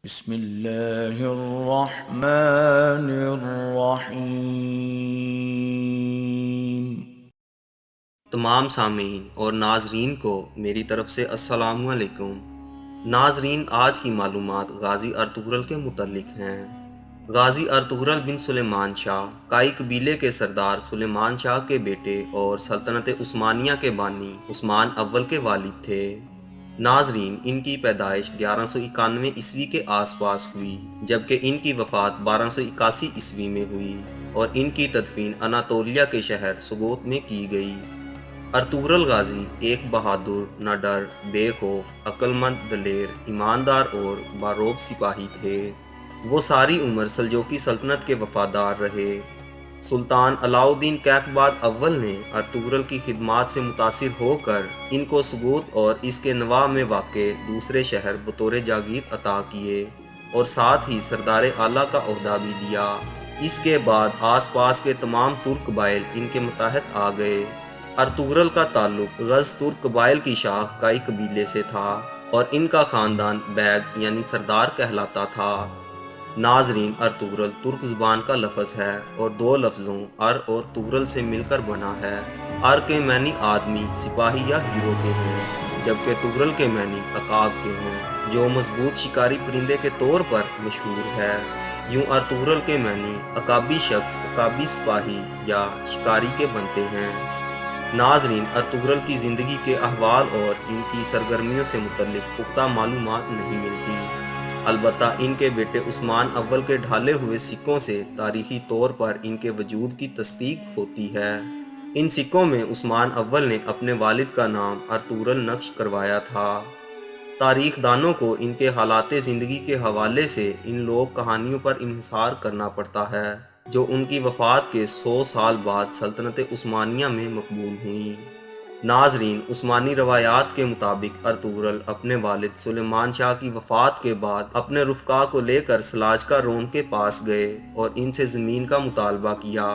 بسم اللہ الرحمن الرحیم۔ تمام سامعین اور ناظرین کو میری طرف سے السلام علیکم۔ ناظرین، آج کی معلومات غازی ارطغرل کے متعلق ہیں۔ غازی ارطغرل بن سلیمان شاہ کائی قبیلے کے سردار سلیمان شاہ کے بیٹے اور سلطنت عثمانیہ کے بانی عثمان اول کے والد تھے۔ ناظرین، ان کی پیدائش 1191 عیسوی کے آس پاس ہوئی، جبکہ ان کی وفات 1281 عیسوی میں ہوئی اور ان کی تدفین اناطولیہ کے شہر سگوت میں کی گئی۔ ارطغرل غازی ایک بہادر، نہ ڈر، بے خوف، عقل مند، دلیر، ایماندار اور باروب سپاہی تھے۔ وہ ساری عمر سلجوقی سلطنت کے وفادار رہے۔ سلطان علاء الدین کیقباد اول نے ارطغرل کی خدمات سے متاثر ہو کر ان کو سگوت اور اس کے نواح میں واقع دوسرے شہر بطور جاگیر عطا کیے اور ساتھ ہی سردار اعلیٰ کا عہدہ بھی دیا۔ اس کے بعد آس پاس کے تمام ترک قبائل ان کے متحد آ گئے۔ ارطغرل کا تعلق غز ترک قبائل کی شاخ کائی قبیلے سے تھا اور ان کا خاندان بیگ یعنی سردار کہلاتا تھا۔ ناظرین، ارطغرل ترک زبان کا لفظ ہے اور دو لفظوں ار اور طغرل سے مل کر بنا ہے۔ ار کے معنی آدمی، سپاہی یا ہیرو کے ہیں، جبکہ طغرل کے معنی عقاب کے ہیں، جو مضبوط شکاری پرندے کے طور پر مشہور ہے۔ یوں ارطغرل کے معنی عقابی شخص، عقابی سپاہی یا شکاری کے بنتے ہیں۔ ناظرین، ارطغرل کی زندگی کے احوال اور ان کی سرگرمیوں سے متعلق پختہ معلومات نہیں ملتی، البتہ ان کے بیٹے عثمان اول کے ڈھالے ہوئے سکوں سے تاریخی طور پر ان کے وجود کی تصدیق ہوتی ہے۔ ان سکوں میں عثمان اول نے اپنے والد کا نام ارطغرل نقش کروایا تھا۔ تاریخ دانوں کو ان کے حالات زندگی کے حوالے سے ان لوک کہانیوں پر انحصار کرنا پڑتا ہے جو ان کی وفات کے 100 سال بعد سلطنت عثمانیہ میں مقبول ہوئیں۔ ناظرین، عثمانی روایات کے مطابق ارطغرل اپنے والد سلیمان شاہ کی وفات کے بعد اپنے رفقا کو لے کر سلاجقہ روم کے پاس گئے اور ان سے زمین کا مطالبہ کیا۔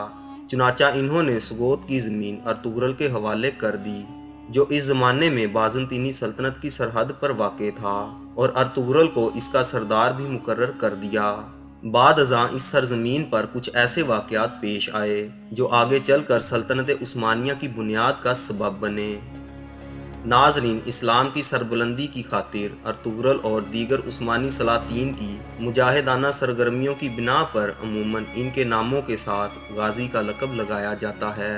چنانچہ انہوں نے سگوت کی زمین ارطغرل کے حوالے کر دی، جو اس زمانے میں بازنطینی سلطنت کی سرحد پر واقع تھا، اور ارطغرل کو اس کا سردار بھی مقرر کر دیا۔ بعد ازاں اس سرزمین پر کچھ ایسے واقعات پیش آئے جو آگے چل کر سلطنت عثمانیہ کی بنیاد کا سبب بنے۔ ناظرین، اسلام کی سربلندی کی خاطر ارطغرل اور دیگر عثمانی سلاطین کی مجاہدانہ سرگرمیوں کی بنا پر عموماً ان کے ناموں کے ساتھ غازی کا لقب لگایا جاتا ہے۔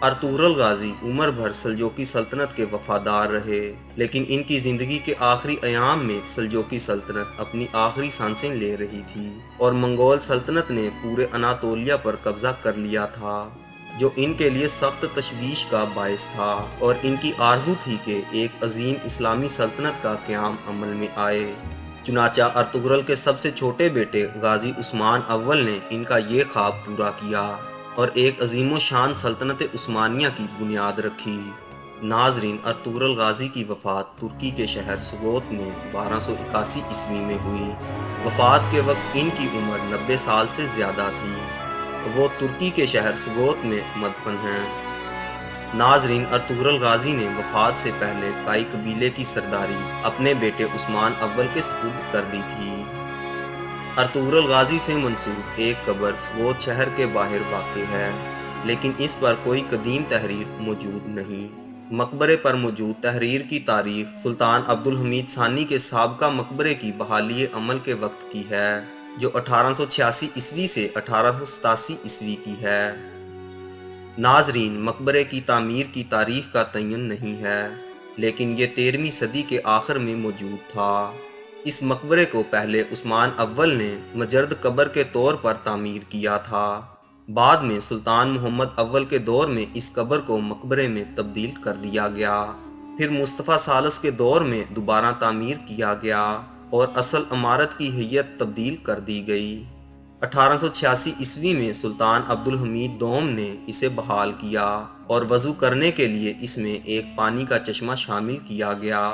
ارطغرل غازی عمر بھر سلجوقی سلطنت کے وفادار رہے، لیکن ان کی زندگی کے آخری ایام میں سلجوقی سلطنت اپنی آخری سانسیں لے رہی تھی اور منگول سلطنت نے پورے اناطولیہ پر قبضہ کر لیا تھا، جو ان کے لیے سخت تشویش کا باعث تھا، اور ان کی آرزو تھی کہ ایک عظیم اسلامی سلطنت کا قیام عمل میں آئے۔ چنانچہ ارطغرل کے سب سے چھوٹے بیٹے غازی عثمان اول نے ان کا یہ خواب پورا کیا اور ایک عظیم و شان سلطنت عثمانیہ کی بنیاد رکھی۔ ناظرین، ارطغرل غازی کی وفات ترکی کے شہر سگوت میں 1281 عیسوی میں ہوئی۔ وفات کے وقت ان کی عمر 90 سال سے زیادہ تھی۔ وہ ترکی کے شہر سگوت میں مدفن ہیں۔ ناظرین، ارطغرل غازی نے وفات سے پہلے کائی قبیلے کی سرداری اپنے بیٹے عثمان اول کے سپرد کر دی تھی۔ ارطغرل غازی سے منسوب ایک قبر سگوت شہر کے باہر واقع ہے، لیکن اس پر کوئی قدیم تحریر موجود نہیں۔ مقبرے پر موجود تحریر کی تاریخ سلطان عبدالحمید ثانی کے سابقہ مقبرے کی بحالی عمل کے وقت کی ہے، جو 1886 عیسوی سے 1887 عیسوی کی ہے۔ ناظرین، مقبرے کی تعمیر کی تاریخ کا تعین نہیں ہے، لیکن یہ 13ویں صدی کے آخر میں موجود تھا۔ اس مقبرے کو پہلے عثمان اول نے مجرد قبر کے طور پر تعمیر کیا تھا۔ بعد میں سلطان محمد اول کے دور میں اس قبر کو مقبرے میں تبدیل کر دیا گیا، پھر مصطفیٰ ثالث کے دور میں دوبارہ تعمیر کیا گیا اور اصل عمارت کی ہیئت تبدیل کر دی گئی۔ 1886 عیسوی میں سلطان عبدالحمید دوم نے اسے بحال کیا اور وضو کرنے کے لیے اس میں ایک پانی کا چشمہ شامل کیا گیا۔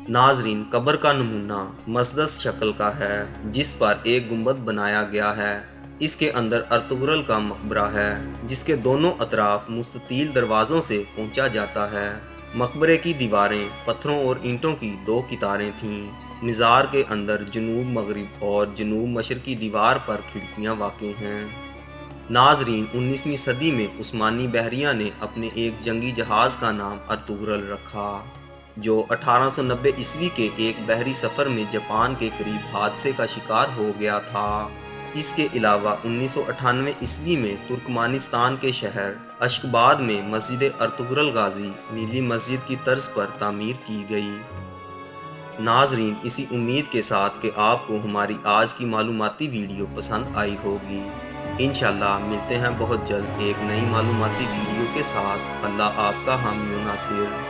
ناظرین، قبر کا نمونہ مسدس شکل کا ہے جس پر ایک گنبد بنایا گیا ہے۔ اس کے اندر ارطغرل کا مقبرہ ہے، جس کے دونوں اطراف مستطیل دروازوں سے پہنچا جاتا ہے۔ مقبرے کی دیواریں پتھروں اور اینٹوں کی 2 قطاریں تھیں۔ مزار کے اندر جنوب مغرب اور جنوب مشرقی دیوار پر کھڑکیاں واقع ہیں۔ ناظرین، 19ویں صدی میں عثمانی بحریہ نے اپنے ایک جنگی جہاز کا نام ارطغرل رکھا، جو 1890 عیسوی کے ایک بحری سفر میں جاپان کے قریب حادثے کا شکار ہو گیا تھا۔ اس کے علاوہ 1998 عیسوی میں ترکمانستان کے شہر اشخاباد میں مسجد ارطغرل غازی نیلی مسجد کی طرز پر تعمیر کی گئی۔ ناظرین، اسی امید کے ساتھ کہ آپ کو ہماری آج کی معلوماتی ویڈیو پسند آئی ہوگی، انشاءاللہ ملتے ہیں بہت جلد ایک نئی معلوماتی ویڈیو کے ساتھ۔ اللہ آپ کا حامی و ناصر۔